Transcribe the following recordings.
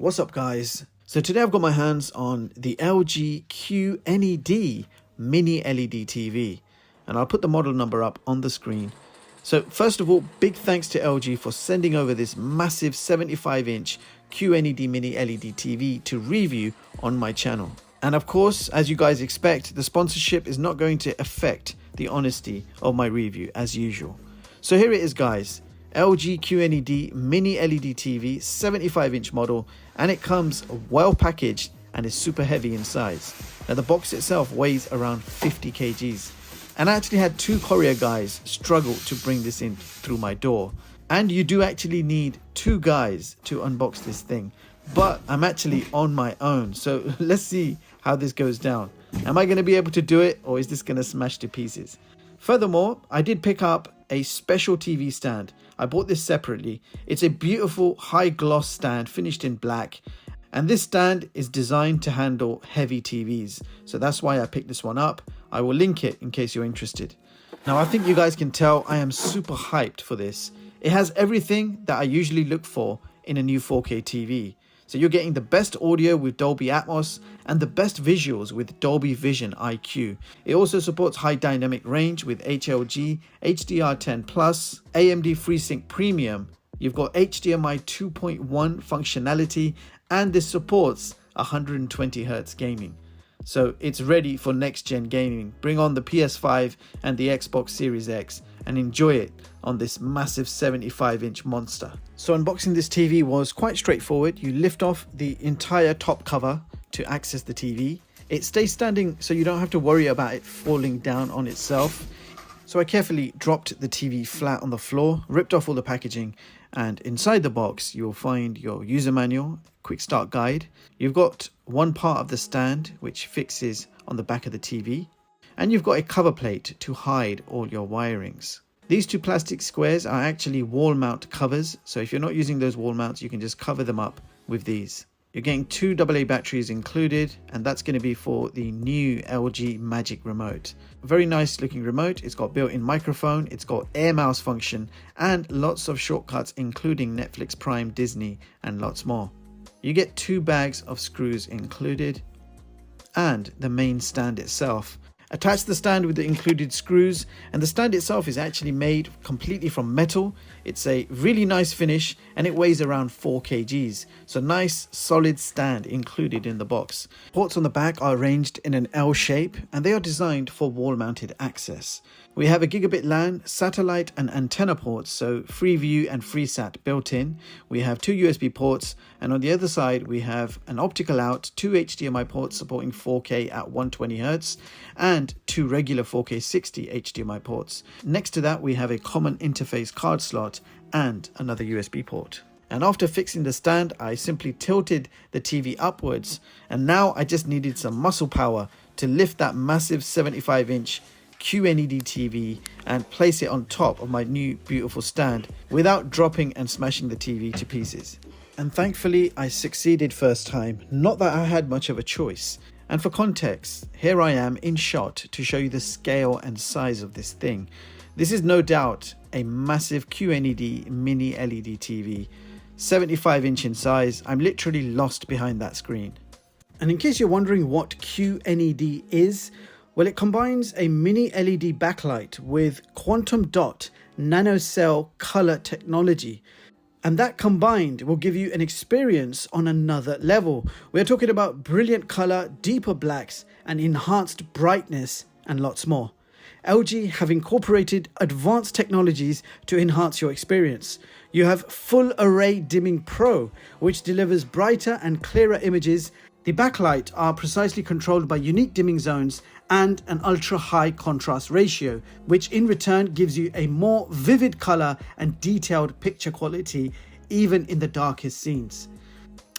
What's up guys? So today I've got my hands on the LGQNED Mini LED TV and I'll put the model number up on the screen. So first of all, big thanks to LG for sending over this massive 75-inch QNED Mini LED TV to review on my channel. And of course, as you guys expect, the sponsorship is not going to affect the honesty of my review as usual. So here it is guys. LG QNED Mini LED TV 75-inch model, and it comes well packaged and is super heavy in size. Now the box itself weighs around 50 kgs, and I actually had two courier guys struggle to bring this in through my door. And you do actually need two guys to unbox this thing, but I'm actually on my own, so let's see how this goes down. Am I going to be able to do it, or is this going to smash to pieces? Furthermore, I did pick up a special TV stand. I bought this separately. It's a beautiful high gloss stand finished in black, and this stand is designed to handle heavy TVs, so that's why I picked this one up. I will link it in case you're interested. Now I think you guys can tell I am super hyped for this. It has everything that I usually look for in a new 4K TV. So you're getting the best audio with Dolby Atmos and the best visuals with Dolby Vision IQ. It also supports high dynamic range with HLG, HDR10 Plus, AMD FreeSync Premium. You've got HDMI 2.1 functionality, and this supports 120Hz gaming. So it's ready for next gen gaming. Bring on the PS5 and the Xbox Series X and enjoy it on this massive 75-inch monster. So unboxing this TV was quite straightforward. You lift off the entire top cover to access the TV. It stays standing so you don't have to worry about it falling down on itself. So I carefully dropped the TV flat on the floor, ripped off all the packaging, and inside the box you'll find your user manual, quick start guide. You've got one part of the stand which fixes on the back of the TV, and you've got a cover plate to hide all your wirings. These two plastic squares are actually wall mount covers, so if you're not using those wall mounts, you can just cover them up with these. You're getting two AA batteries included, and that's going to be for the new LG Magic Remote. A very nice looking remote. It's got built-in microphone, it's got air mouse function, and lots of shortcuts including Netflix, Prime, Disney, and lots more. You get two bags of screws included, and the main stand itself. Attach the stand with the included screws, and the stand itself is actually made completely from metal. It's a really nice finish and it weighs around 4 kgs. So nice solid stand included in the box. Ports on the back are arranged in an L shape and they are designed for wall mounted access. We have a gigabit LAN, satellite and antenna ports, so FreeView and FreeSat built in. We have two USB ports, and on the other side we have an optical out, two HDMI ports supporting 4K at 120Hz, and two regular 4K 60 HDMI ports. Next to that we have a common interface card slot and another USB port. And after fixing the stand, I simply tilted the TV upwards, and now I just needed some muscle power to lift that massive 75-inch QNED TV and place it on top of my new beautiful stand without dropping and smashing the TV to pieces. And thankfully I succeeded first time, not that I had much of a choice. And for context, here I am in shot to show you the scale and size of this thing. This is no doubt a massive QNED Mini LED TV, 75-inch in size. I'm literally lost behind that screen. And in case you're wondering what QNED is, well, it combines a mini LED backlight with quantum dot Nano Cell Color Technology. And that combined will give you an experience on another level. We're talking about brilliant color, deeper blacks, and enhanced brightness, and lots more. LG have incorporated advanced technologies to enhance your experience. You have Full Array Dimming Pro, which delivers brighter and clearer images. The backlight are precisely controlled by unique dimming zones and an ultra high contrast ratio, which in return gives you a more vivid color and detailed picture quality even in the darkest scenes.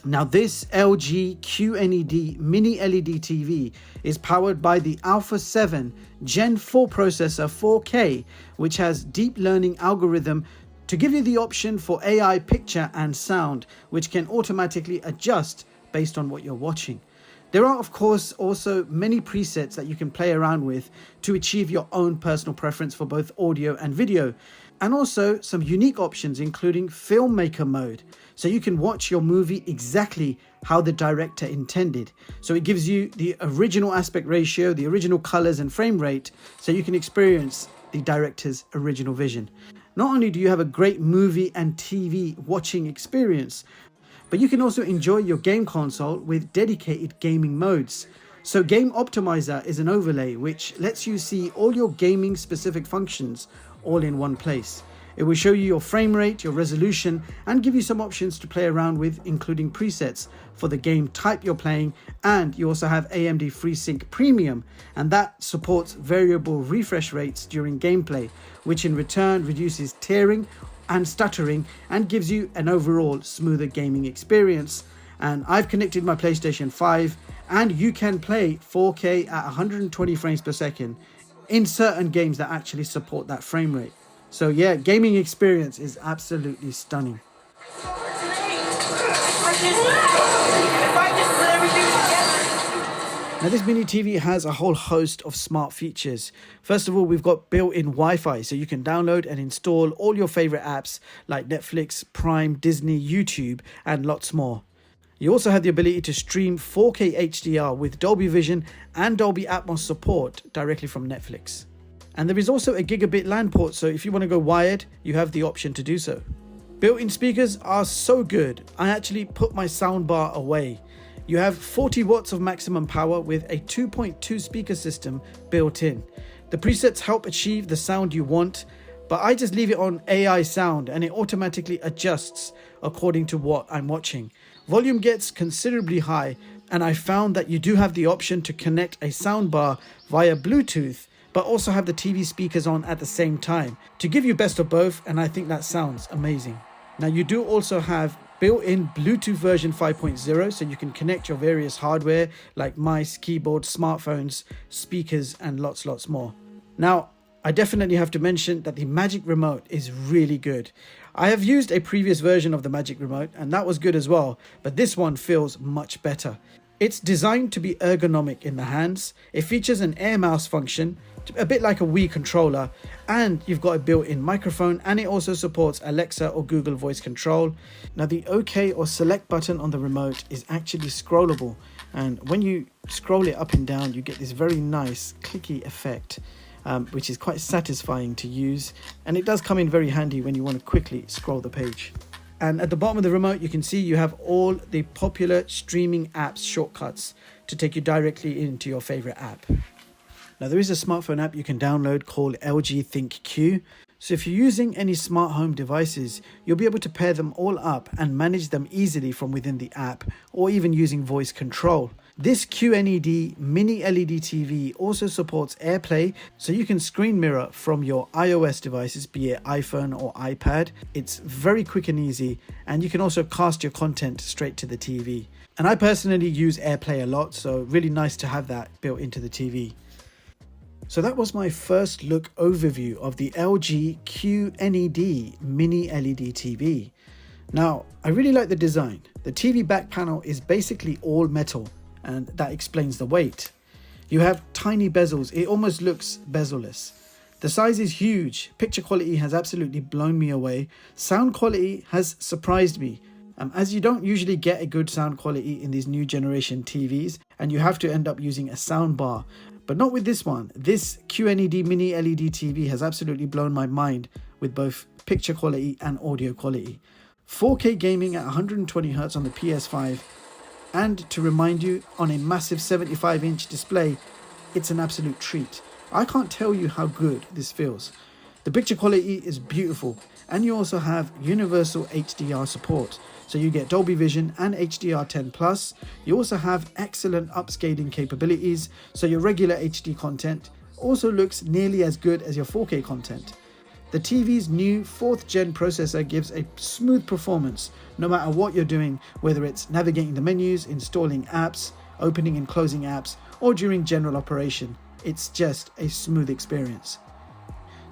Now this LG QNED Mini LED TV is powered by the Alpha 7 Gen 4 processor 4K, which has deep learning algorithm to give you the option for AI picture and sound, which can automatically adjust based on what you're watching. There are of course also many presets that you can play around with to achieve your own personal preference for both audio and video. and also some unique options including filmmaker mode, so you can watch your movie exactly how the director intended. So it gives you the original aspect ratio, the original colors and frame rate, so you can experience the director's original vision. Not only do you have a great movie and TV watching experience, but you can also enjoy your game console with dedicated gaming modes. So Game Optimizer is an overlay which lets you see all your gaming specific functions all in one place. It will show you your frame rate, your resolution, and give you some options to play around with, including presets for the game type you're playing. And you also have AMD FreeSync Premium, and that supports variable refresh rates during gameplay, which in return reduces tearing and stuttering and gives you an overall smoother gaming experience. And I've connected my PlayStation 5, and you can play 4K at 120 frames per second in certain games that actually support that frame rate. So yeah, gaming experience is absolutely stunning. Now this mini TV has a whole host of smart features. First of all, we've got built-in Wi-Fi, so you can download and install all your favorite apps like Netflix, Prime, Disney, YouTube, and lots more. You also have the ability to stream 4K HDR with Dolby Vision and Dolby Atmos support directly from Netflix. And there is also a gigabit LAN port, so if you want to go wired, you have the option to do so. Built-in speakers are so good, I actually put my soundbar away. You have 40 watts of maximum power with a 2.2 speaker system built in. The presets help achieve the sound you want, but I just leave it on AI sound and it automatically adjusts according to what I'm watching. Volume gets considerably high, and I found that you do have the option to connect a soundbar via Bluetooth, but also have the TV speakers on at the same time to give you best of both, and I think that sounds amazing. Now you do also have built-in Bluetooth version 5.0, so you can connect your various hardware like mice, keyboard, smartphones, speakers, and lots more. Now I definitely have to mention that the Magic Remote is really good. I have used a previous version of the Magic Remote and that was good as well, but this one feels much better. It's designed to be ergonomic in the hands. It features an air mouse function, a bit like a Wii controller, and you've got a built-in microphone, and it also supports Alexa or Google Voice control. Now the OK or select button on the remote is actually scrollable, and when you scroll it up and down you get this very nice clicky effect, which is quite satisfying to use, and it does come in very handy when you want to quickly scroll the page. And at the bottom of the remote you can see you have all the popular streaming apps shortcuts to take you directly into your favorite app. Now there is a smartphone app you can download called LG Think Q. So if you're using any smart home devices, you'll be able to pair them all up and manage them easily from within the app, or even using voice control. This QNED mini LED TV also supports AirPlay, so you can screen mirror from your iOS devices, be it iPhone or iPad. It's very quick and easy, and you can also cast your content straight to the TV. And I personally use AirPlay a lot, so really nice to have that built into the TV. So that was my first look overview of the LG QNED mini LED TV. Now, I really like the design. The TV back panel is basically all metal, and that explains the weight. You have tiny bezels, it almost looks bezel-less. The size is huge, picture quality has absolutely blown me away. Sound quality has surprised me, as you don't usually get a good sound quality in these new generation TVs, and you have to end up using a sound bar. But not with this one. This QNED mini LED TV has absolutely blown my mind with both picture quality and audio quality. 4K gaming at 120Hz on the PS5, and to remind you, on a massive 75-inch display, it's an absolute treat. I can't tell you how good this feels. The picture quality is beautiful, and you also have universal HDR support. So you get Dolby Vision and HDR10+. You also have excellent upscaling capabilities, so your regular HD content also looks nearly as good as your 4K content. The TV's new 4th gen processor gives a smooth performance no matter what you're doing, whether it's navigating the menus, installing apps, opening and closing apps, or during general operation. It's just a smooth experience.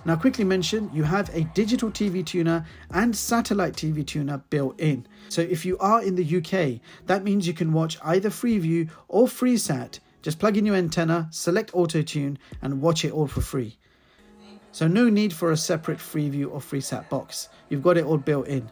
Now quickly mention, you have a digital TV tuner and satellite TV tuner built in. So if you are in the UK, that means you can watch either Freeview or FreeSat. Just plug in your antenna, select auto tune and watch it all for free. So no need for a separate Freeview or FreeSat box. You've got it all built in.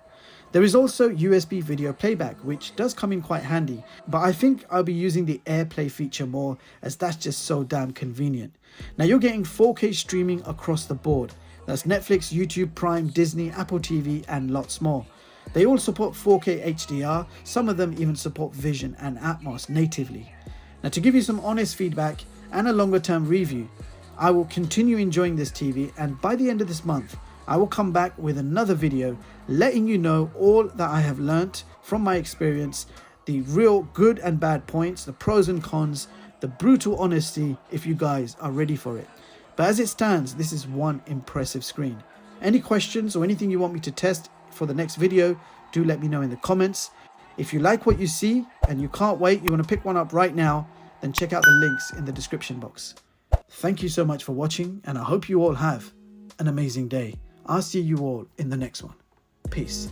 There is also USB video playback, which does come in quite handy, but I think I'll be using the AirPlay feature more, as that's just so damn convenient. Now you're getting 4K streaming across the board. That's Netflix, YouTube, Prime, Disney, Apple TV, and lots more. They all support 4K HDR, some of them even support Vision and Atmos natively. Now to give you some honest feedback and a longer term review, I will continue enjoying this TV, and by the end of this month, I will come back with another video letting you know all that I have learnt from my experience, the real good and bad points, the pros and cons, the brutal honesty if you guys are ready for it. But as it stands, this is one impressive screen. Any questions or anything you want me to test for the next video, do let me know in the comments. If you like what you see and you can't wait, you want to pick one up right now, then check out the links in the description box. Thank you so much for watching, and I hope you all have an amazing day. I'll see you all in the next one. Peace.